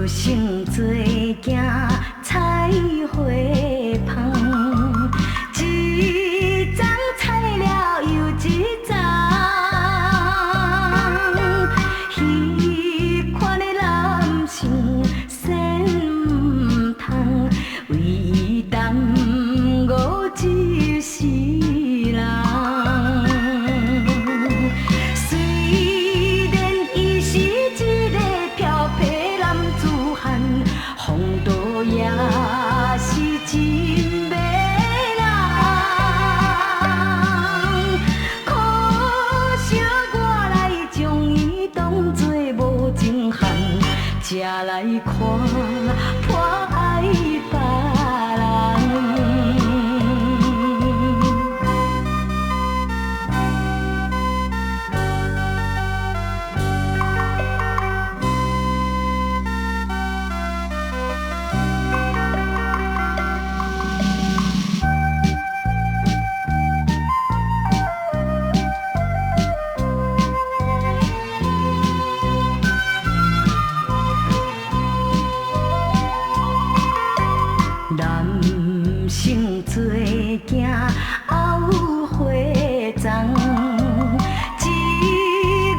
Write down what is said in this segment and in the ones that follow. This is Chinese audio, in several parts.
成做行菜花香，一丛菜了又一丛，彼款的男性先唔通为伊耽误一世人。虽然伊是一个漂泊男子汉，风度也是真迷人。可惜我来将伊当作无情汉，才来看破爱别人。男性做行后花丛，一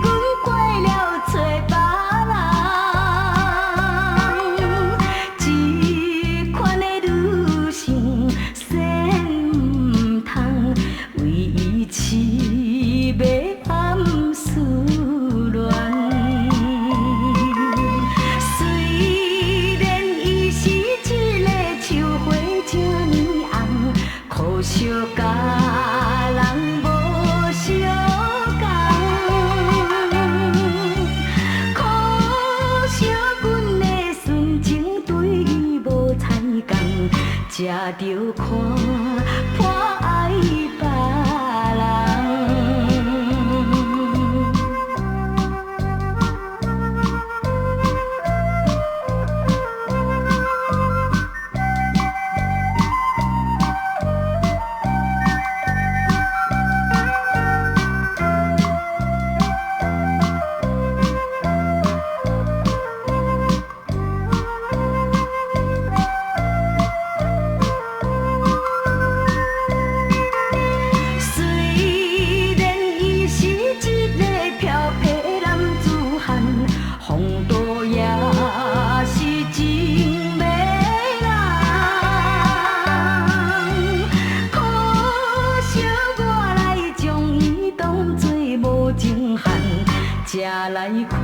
阮怪了找别人，这款的女性先唔通为伊痴迷暗思恋。虽然伊是一个树花这呢红，可惜甲人无相共。可惜阮的纯情对伊无采共，才着看破爱别人。虽然伊是一个漂泊男子汉，风度也是真迷人。可惜我来将伊当作无情汉，才来看